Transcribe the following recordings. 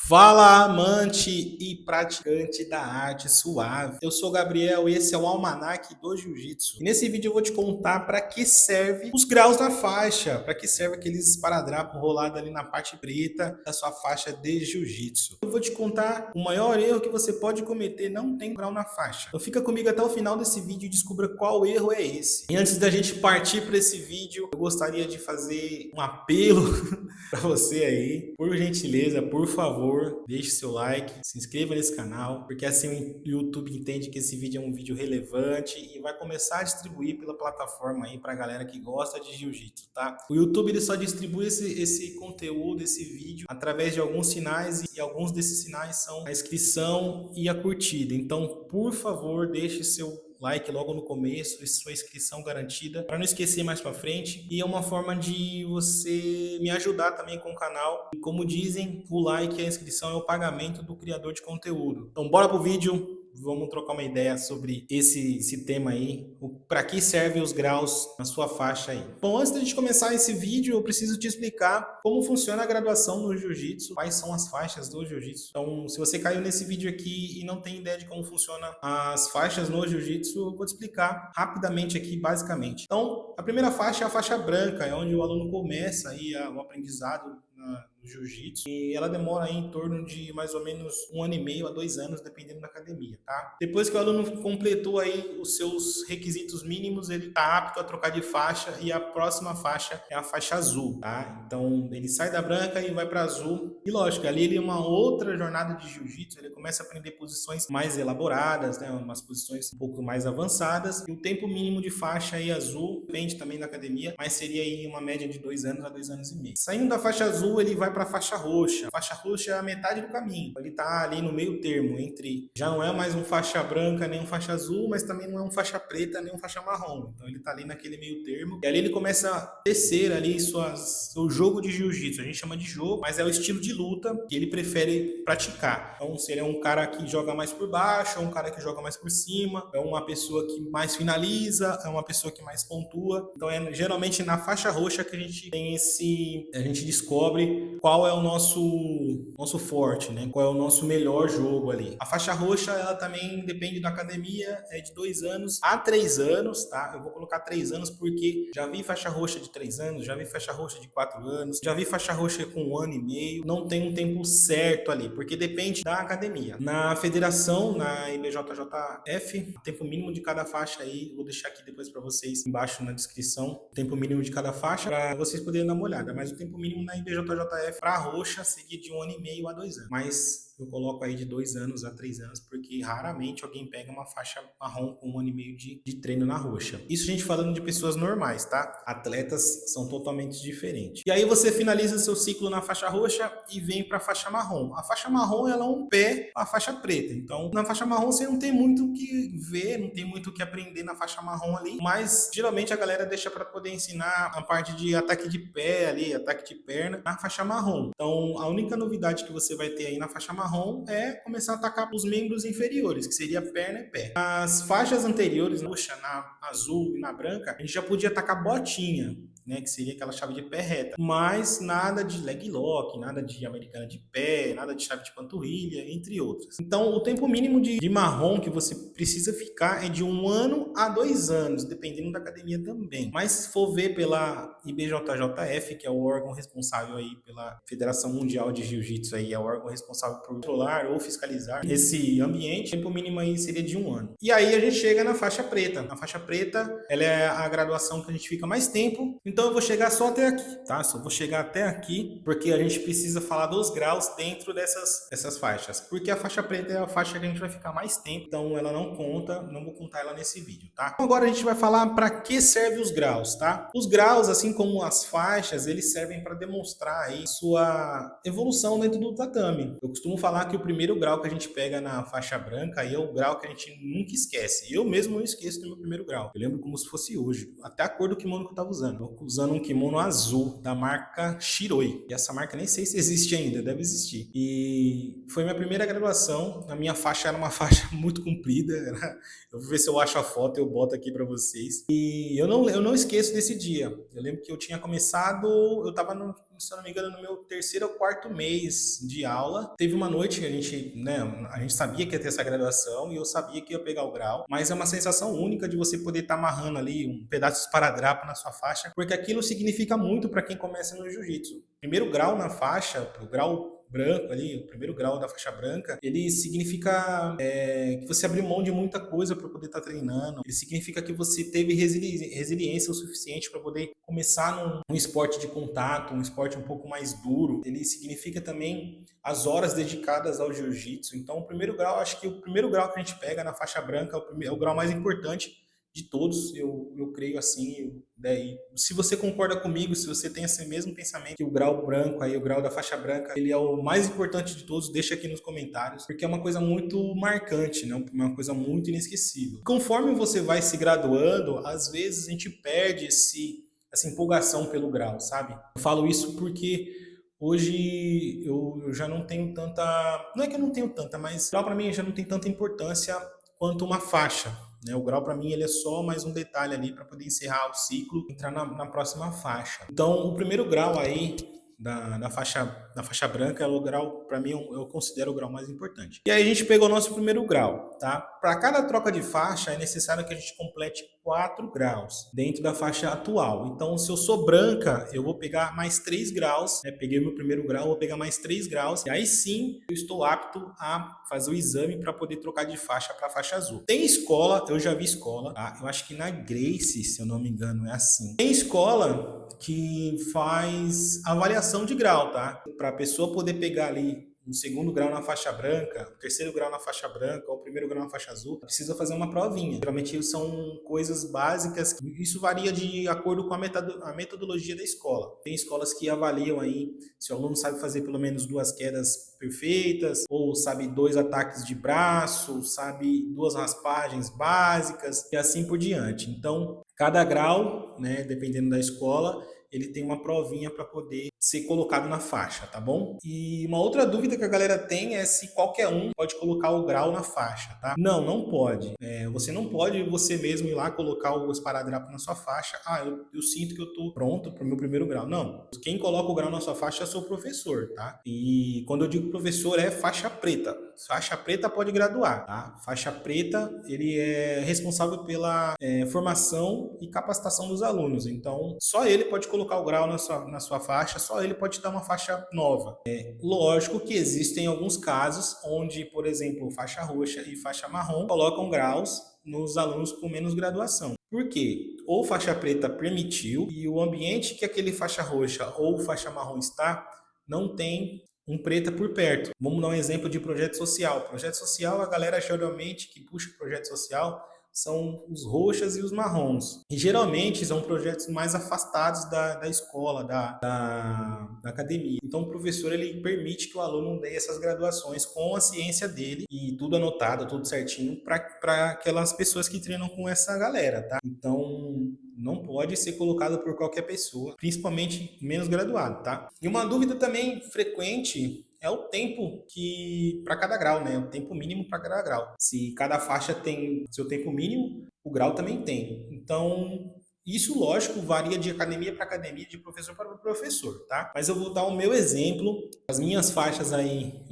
Fala, amante e praticante da arte suave. Eu sou o Gabriel e esse é o Almanaque do Jiu-Jitsu. E nesse vídeo eu vou te contar para que serve os graus da faixa, para que serve aqueles esparadrapos rolados ali na parte preta da sua faixa de Jiu-Jitsu. Eu vou te contar o maior erro que você pode cometer não tem grau na faixa. Então fica comigo até o final desse vídeo e descubra qual erro é esse. E antes da gente partir para esse vídeo, eu gostaria de fazer um apelo para você aí, por gentileza, por favor, deixe seu like, se inscreva nesse canal, porque assim o YouTube entende que esse vídeo é um vídeo relevante e vai começar a distribuir pela plataforma aí para a galera que gosta de jiu-jitsu, tá? O YouTube ele só distribui esse conteúdo, esse vídeo, através de alguns sinais e alguns desses sinais são a inscrição e a curtida. Então, por favor, deixe seu like logo no começo, sua inscrição garantida, para não esquecer mais para frente. E é uma forma de você me ajudar também com o canal. E como dizem, o like e a inscrição é o pagamento do criador de conteúdo. Então bora pro vídeo. Vamos trocar uma ideia sobre esse tema aí, para que servem os graus na sua faixa aí. Bom, antes de a gente começar esse vídeo, eu preciso te explicar como funciona a graduação no Jiu-Jitsu, quais são as faixas do Jiu-Jitsu. Então, se você caiu nesse vídeo aqui e não tem ideia de como funciona as faixas no Jiu-Jitsu, eu vou te explicar rapidamente aqui, basicamente. Então, a primeira faixa é a faixa branca, é onde o aluno começa aí o aprendizado no jiu-jitsu, e ela demora aí em torno de mais ou menos 1 ano e meio a 2 anos, dependendo da academia, tá? Depois que o aluno completou aí os seus requisitos mínimos, ele tá apto a trocar de faixa e a próxima faixa é a faixa azul, tá? Então ele sai da branca e vai para azul e lógico, ali ele é uma outra jornada de jiu-jitsu, ele começa a aprender posições mais elaboradas, né? Umas posições um pouco mais avançadas, e o tempo mínimo de faixa aí azul, depende também da academia, mas seria aí uma média de 2 anos a 2 anos e meio. Saindo da faixa azul, ele vai para a faixa roxa. A faixa roxa é a metade do caminho. Ele está ali no meio termo, entre já não é mais um faixa branca nem um faixa azul, mas também não é um faixa preta nem um faixa marrom. Então ele está ali naquele meio termo. E ali ele começa a tecer ali seu jogo de jiu-jitsu. A gente chama de jogo, mas é o estilo de luta que ele prefere praticar. Então se ele é um cara que joga mais por baixo, é um cara que joga mais por cima, é uma pessoa que mais finaliza, é uma pessoa que mais pontua. Então é geralmente na faixa roxa que a gente tem a gente descobre qual é o nosso forte, né? Qual é o nosso melhor jogo ali. A faixa roxa, ela também depende da academia, é de 2 anos a 3 anos, tá? Eu vou colocar 3 anos porque já vi faixa roxa de 3 anos, já vi faixa roxa de 4 anos, já vi faixa roxa com 1 ano e meio, não tem um tempo certo ali, porque depende da academia. Na federação, na IBJJF, o tempo mínimo de cada faixa aí, vou deixar aqui depois para vocês embaixo na descrição, o tempo mínimo de cada faixa, para vocês poderem dar uma olhada, mas o tempo mínimo na IBJJF para roxa seria de 1 ano e meio a 2 anos. Mas eu coloco aí de 2 anos a 3 anos, porque raramente alguém pega uma faixa marrom com 1 ano e meio de treino na roxa. Isso a gente falando de pessoas normais, tá? Atletas são totalmente diferentes. E aí você finaliza seu ciclo na faixa roxa e vem para a faixa marrom. A faixa marrom, ela é um pé a faixa preta. Então, na faixa marrom você não tem muito o que ver, não tem muito o que aprender na faixa marrom ali, mas geralmente a galera deixa para poder ensinar a parte de ataque de pé ali, ataque de perna na faixa marrom. Então, a única novidade que você vai ter aí na faixa marrom é começar a atacar os membros inferiores, que seria perna e pé. As faixas anteriores, roxa, na azul e na branca, a gente já podia atacar botinha, né, que seria aquela chave de pé reta, mas nada de leg lock, nada de americana de pé, nada de chave de panturrilha, entre outras. Então, o tempo mínimo de marrom que você precisa ficar é de 1 ano a 2 anos, dependendo da academia também. Mas se for ver pela IBJJF, que é o órgão responsável aí pela Federação Mundial de Jiu-Jitsu, aí é o órgão responsável por controlar ou fiscalizar esse ambiente, o tempo mínimo aí seria de 1 ano. E aí a gente chega na faixa preta. Na faixa preta, ela é a graduação que a gente fica mais tempo. Então eu vou chegar só até aqui, tá? Só vou chegar até aqui, porque a gente precisa falar dos graus dentro dessas faixas. Porque a faixa preta é a faixa que a gente vai ficar mais tempo, então ela não conta, não vou contar ela nesse vídeo, tá? Então, agora a gente vai falar para que servem os graus, tá? Os graus, assim como as faixas, eles servem para demonstrar aí sua evolução dentro do tatame. Eu costumo falar que o primeiro grau que a gente pega na faixa branca aí é o grau que a gente nunca esquece. Eu mesmo não esqueço do meu primeiro grau. Eu lembro como se fosse hoje, até a cor do kimono que eu tava usando. Usando um kimono azul da marca Shiroi. E essa marca nem sei se existe ainda, deve existir. E foi minha primeira graduação. A minha faixa era uma faixa muito comprida. Eu vou ver se eu acho a foto, eu boto aqui para vocês. E eu não esqueço desse dia. Eu lembro que eu tinha começado, eu tava se eu não me engano, no meu terceiro ou quarto mês de aula. Teve uma noite que a gente sabia que ia ter essa graduação e eu sabia que ia pegar o grau, mas é uma sensação única de você poder estar amarrando ali um pedaço de esparadrapo na sua faixa, porque aquilo significa muito para quem começa no jiu-jitsu. Primeiro grau na faixa, o grau branco ali, o primeiro grau da faixa branca, ele significa que você abriu mão de muita coisa para poder estar treinando. Ele significa que você teve resiliência o suficiente para poder começar num esporte de contato, um esporte um pouco mais duro. Ele significa também as horas dedicadas ao jiu-jitsu. Então, o primeiro grau, acho que o primeiro grau que a gente pega na faixa branca é o grau mais importante de todos, eu creio assim. Daí, se você concorda comigo, se você tem esse mesmo pensamento, que o grau branco, aí, o grau da faixa branca, ele é o mais importante de todos, deixa aqui nos comentários, porque é uma coisa muito marcante, né? Uma coisa muito inesquecível. Conforme você vai se graduando, às vezes a gente perde essa empolgação pelo grau, sabe? Eu falo isso porque hoje eu já não tenho tanta... Não é que eu não tenho tanta, mas o grau para mim já não tem tanta importância quanto uma faixa. Né? O grau, para mim, ele é só mais um detalhe ali para poder encerrar o ciclo, entrar na próxima faixa. Então, o primeiro grau aí da faixa branca é o grau, para mim, eu considero o grau mais importante. E aí a gente pegou o nosso primeiro grau, tá? Para cada troca de faixa é necessário que a gente complete 4 graus dentro da faixa atual. Então, se eu sou branca, eu vou pegar mais 3 graus, né? Peguei meu primeiro grau, vou pegar mais 3 graus, e aí sim eu estou apto a fazer o exame para poder trocar de faixa para faixa azul. Tem escola, eu já vi escola, tá? Eu acho que na Gracie, se eu não me engano, é assim. Tem escola que faz avaliação de grau, tá? Para a pessoa poder pegar ali um segundo grau na faixa branca, o terceiro grau na faixa branca, ou o primeiro grau na faixa azul, precisa fazer uma provinha. Geralmente são coisas básicas, isso varia de acordo com a metodologia da escola. Tem escolas que avaliam aí se o aluno sabe fazer pelo menos 2 quedas perfeitas, ou sabe 2 ataques de braço, sabe 2 raspagens básicas, e assim por diante. Então, cada grau, né, dependendo da escola, ele tem uma provinha para poder ser colocado na faixa, tá bom? E uma outra dúvida que a galera tem é se qualquer um pode colocar o grau na faixa, tá? Não, não pode. Você não pode você mesmo ir lá colocar o esparadrapo na sua faixa. Ah, eu sinto que eu tô pronto para o meu primeiro grau. Não. Quem coloca o grau na sua faixa é o seu professor, tá? E quando eu digo professor, é faixa preta. Faixa preta pode graduar, tá? Faixa preta, ele é responsável pela formação e capacitação dos alunos. Então, só ele pode colocar o grau na sua faixa, só ele pode dar uma faixa nova. Lógico que existem alguns casos onde, por exemplo, faixa roxa e faixa marrom colocam graus nos alunos com menos graduação. Por quê? Ou faixa preta permitiu e o ambiente que aquele faixa roxa ou faixa marrom está não tem um preta por perto. Vamos dar um exemplo de projeto social. Projeto social, a galera geralmente que puxa o projeto social são os roxas e os marrons. E geralmente são projetos mais afastados da escola, da academia. Então o professor ele permite que o aluno dê essas graduações com a ciência dele e tudo anotado, tudo certinho para aquelas pessoas que treinam com essa galera, tá? Então não pode ser colocado por qualquer pessoa, principalmente menos graduado, tá? E uma dúvida também frequente é o tempo que para cada grau, né? O tempo mínimo para cada grau. Se cada faixa tem seu tempo mínimo, o grau também tem. Então, isso, lógico, varia de academia para academia, de professor para professor, tá? Mas eu vou dar o meu exemplo. As minhas faixas aí,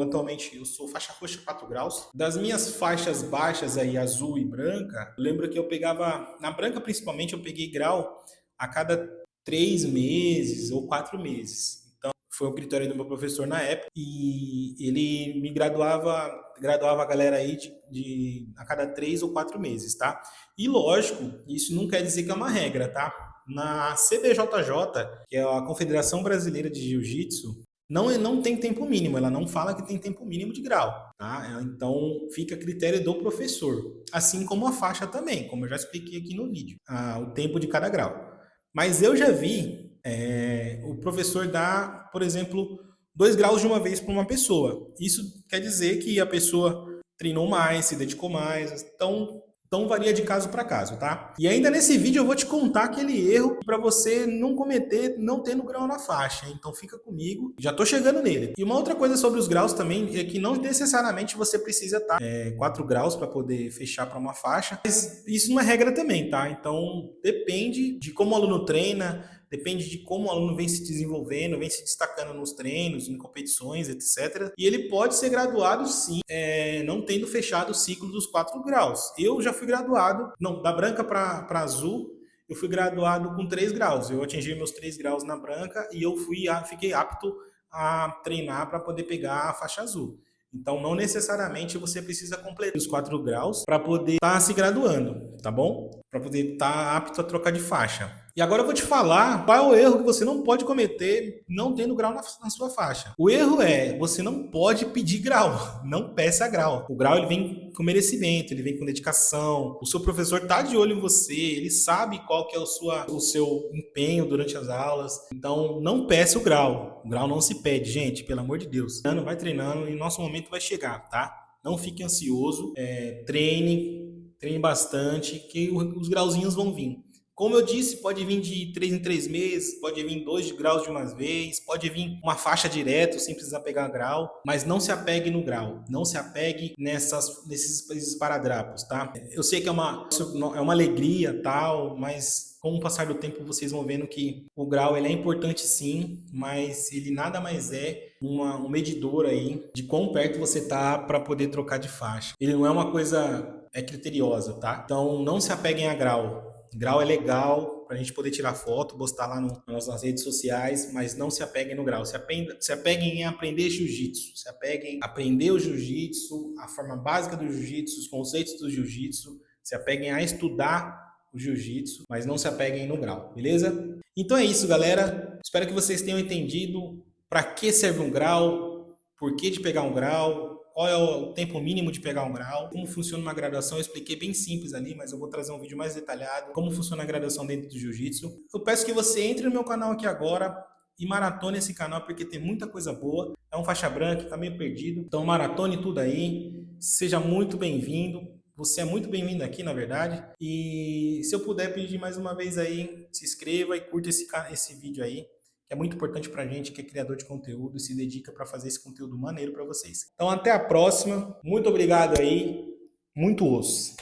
atualmente, eu sou faixa roxa 4 graus. Das minhas faixas baixas aí, azul e branca, eu lembro que eu pegava, na branca principalmente, eu peguei grau a cada 3 meses ou 4 meses. Foi o critério do meu professor na época, e ele me graduava a galera aí a cada 3 ou 4 meses, tá? E lógico, isso não quer dizer que é uma regra, tá? Na CBJJ, que é a Confederação Brasileira de Jiu-Jitsu, não tem tempo mínimo, ela não fala que tem tempo mínimo de grau, tá? Então fica a critério do professor, assim como a faixa também, como eu já expliquei aqui no vídeo, o tempo de cada grau. Mas eu já vi o professor dá, por exemplo, 2 graus de uma vez para uma pessoa. Isso quer dizer que a pessoa treinou mais, se dedicou mais. Então varia de caso para caso, tá? E ainda nesse vídeo eu vou te contar aquele erro para você não cometer, não tendo grau na faixa. Então fica comigo, já tô chegando nele. E uma outra coisa sobre os graus também é que não necessariamente você precisa estar 4 graus para poder fechar para uma faixa, mas isso não é regra também, tá? Então depende de como o aluno treina, depende de como o aluno vem se desenvolvendo, vem se destacando nos treinos, em competições, etc. E ele pode ser graduado, sim, não tendo fechado o ciclo dos 4 graus. Eu já fui graduado, não, da branca para azul, eu fui graduado com 3 graus. Eu atingi meus 3 graus na branca e eu fiquei apto a treinar para poder pegar a faixa azul. Então, não necessariamente você precisa completar os 4 graus para poder estar se graduando, tá bom? Para poder estar apto a trocar de faixa. E agora eu vou te falar qual é o erro que você não pode cometer não tendo grau na sua faixa. O erro é, você não pode pedir grau, não peça grau. O grau ele vem com merecimento, ele vem com dedicação. O seu professor está de olho em você, ele sabe qual que é o seu empenho durante as aulas. Então, não peça o grau. O grau não se pede, gente, pelo amor de Deus. Vai treinando e nosso momento vai chegar, tá? Não fique ansioso, treine bastante, que os grauzinhos vão vir. Como eu disse, pode vir de 3 em 3 meses, pode vir 2 graus de uma vez, pode vir uma faixa direto sem precisar pegar grau, mas não se apegue no grau, não se apegue nesses esparadrapos, tá? Eu sei que é uma alegria, tal, mas com o passar do tempo vocês vão vendo que o grau ele é importante sim, mas ele nada mais é um medidor aí de quão perto você tá para poder trocar de faixa. Ele não é uma coisa criteriosa, tá? Então não se apeguem a grau. Grau é legal para a gente poder tirar foto, postar lá nas redes sociais, mas não se apeguem no grau. Se apeguem em aprender jiu-jitsu. Se apeguem a aprender o jiu-jitsu, a forma básica do jiu-jitsu, os conceitos do jiu-jitsu. Se apeguem a estudar o jiu-jitsu, mas não se apeguem no grau, beleza? Então é isso, galera. Espero que vocês tenham entendido para que serve um grau, por que de pegar um grau, qual é o tempo mínimo de pegar um grau, como funciona uma graduação. Eu expliquei bem simples ali, mas eu vou trazer um vídeo mais detalhado, como funciona a graduação dentro do jiu-jitsu. Eu peço que você entre no meu canal aqui agora e maratone esse canal, porque tem muita coisa boa. É um faixa branca, tá meio perdido. Então maratone tudo aí, seja muito bem-vindo. Você é muito bem-vindo aqui, na verdade. E se eu puder pedir mais uma vez aí, se inscreva e curta esse vídeo aí, que é muito importante pra gente que é criador de conteúdo e se dedica para fazer esse conteúdo maneiro para vocês. Então até a próxima. Muito obrigado aí. Muito osso.